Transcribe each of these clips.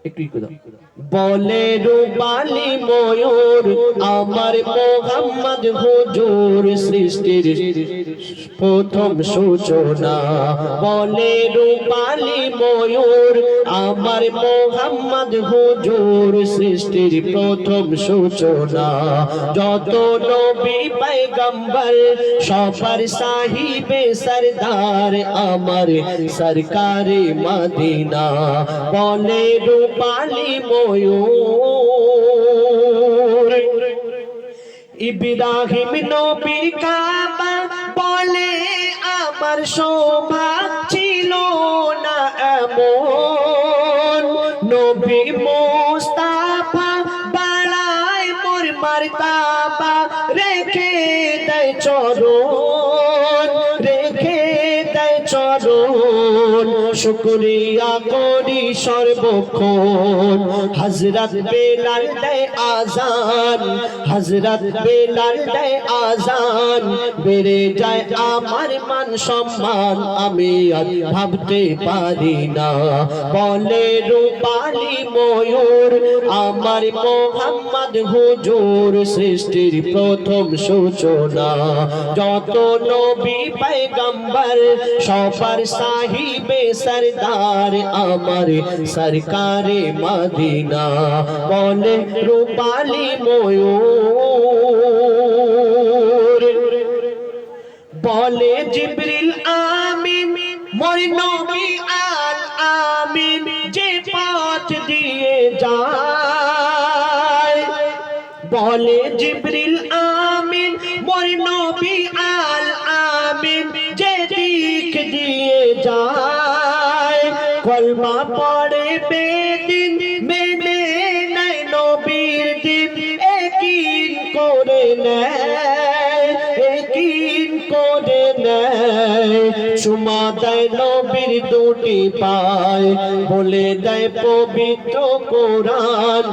একটু বলে রূপালী ময়ূর আমার মোহাম্মদ হুজুর সৃষ্টির প্রথম সূচনা। বলে রূপালী ময়ূর আমার মোহাম্মদ হুজুর সৃষ্টির প্রথম সূচনা। যত নবী পয়গম্বর সবার সাহিবে সরদার আমার সরকারে মদিনা। বলে রূপালী ময়ূর ইব্রাহিম নবীর কাবা বলে আমার সৌভাগ্য ছিল না এমন। নবী মুস্তাফা বাড়ায় মোর মারতাবা রেখে দেয় চরণ, রেখে দেয় চরণ। শুকরিয়া করি সর্বক্ষণ হযরত বেলাল দেয় আযান, হযরত বেলাল দেয় আযান। বেড়ে যায় আমার মান সম্মান আমি আর ভাবতে পারি না। বলে রূপালী ময়ূর আমার মোহাম্মদ হুজুর সৃষ্টির প্রথম সূচনা। যত নবী পয়গম্বর সবার সাহিবে সরদার আমার সরকারে মদিনা। বলে রূপালী ময়ূর বলে জিবরিল আমিন মোর নবী আল আমিন যে পথ দিয়ে যায়। বলে জিবরিল আমিন মোর নবী আল আমিন যে দিক দিয়ে যায়। কলমা পড়ে বেদিন মেনে নেয় নবীর দিন একিন করে নেয়, একিন করে নেয়। চুমা দেয় নবীর দুটি পায় বলে দেয় পবিত্র কোরআন,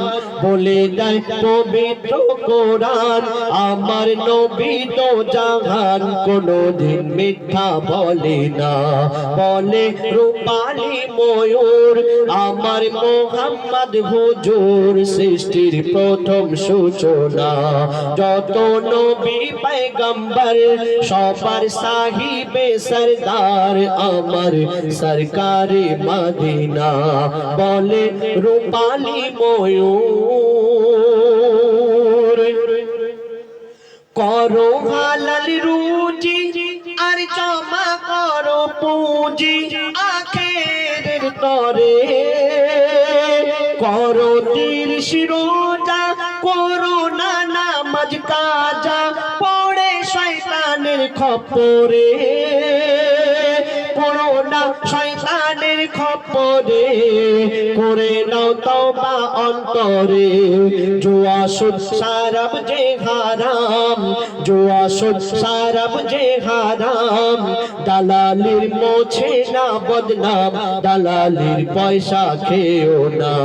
বলে দেয় পবিত্র কোরআন। আমার নবী তো জাহান কোনদিন মিথ্যা বলে না। বলে রূপালী ময়ূর আমার মোহাম্মদ হুজুর সৃষ্টির প্রথম সূচনা। যত নবী পয়গম্বর সবার সাহিবে সরদার আমার সরকারে মদিনা। বলে রূপালী ময়ূর করো হালাল রুজি আর জমা করো পুঁজি আখেরের তরে। করো তিরিশ রোজা করো না নামাজ কাজা পড়ে শয়তানের খপ্পরে, পড়ো না শয়তানের খপ্পরে। করে নাও তওবা অন্তরে জুয়া সুদ শরাব যে হারাম, জুয়া সুদ শরাব যে হারাম। দালালির মোছে না বদনাম দালালির পয়সা খেও না।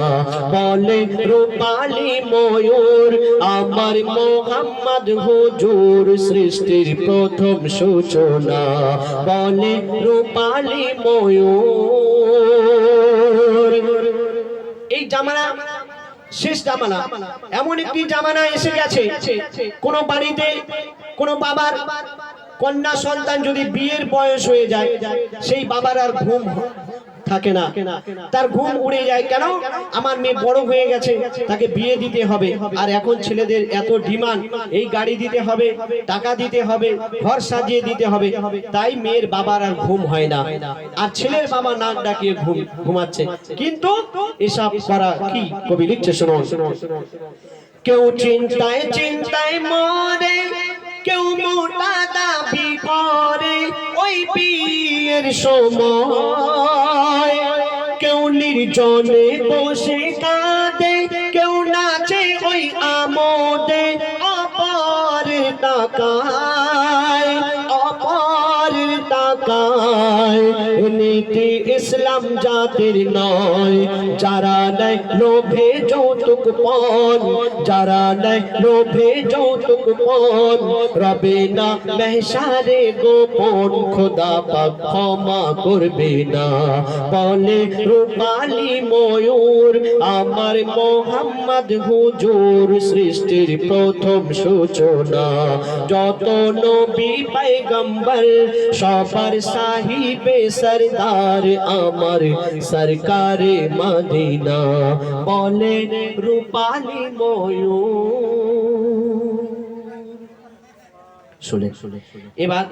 বলে রূপালী ময়ূর আমার মোহাম্মদ হুজুর সৃষ্টির প্রথম সূচনা। বলে রূপালী ময়ূর এই জামানা শেষ জামানা, এমন একটি জামানা এসে গেছে কোন বাড়িতে কোন বাবার কন্যা সন্তান যদি বিয়ের বয়স হয়ে যায় সেই বাবার আর ঘুম থাকে না, তার ঘুম উড়ে যায়। কেন? আমার মেয়ে বড় হয়ে গেছে, তাকে বিয়ে দিতে হবে। আর এখন ছেলেদের এত ডিমান্ড, এই গাড়ি দিতে হবে, টাকা দিতে হবে, ঘর সাজিয়ে দিতে হবে, তাই মেয়ের বাবার আর ঘুম হয় না। আর ছেলের বাবা নাক ডাকিয়ে ঘুমাচ্ছে। কিন্তু এসব করা কি? কবি লিখছে শুনুন। কেউ চিন্তায় চিন্তায় মরে, কেউ মোটা দাবি করে ওই বিয়ের সময়। কেউ নির্জনে বসে কাঁদে, কেউ নাচে ওই আমোদে অপর তাকায়, অপর তাকায়। নীতি ইসলাম জাতির নয়। যারা নেয় লোভে যৌতুক পণ, যারা নেয় লোভে যৌতুক পণ, রবে না মেহশারে গোপন, খোদা পাক ক্ষমা করবে না। বলে রূপালী ময়ূর আমার মোহাম্মদ হুজুর, সৃষ্টির প্রথম সূচনা। যত নবী পয়গম্বর সবার সাহিবে সরদার, আমার সরকারে মদিনা। বলে রূপালী ময়ূর। শুনে এবার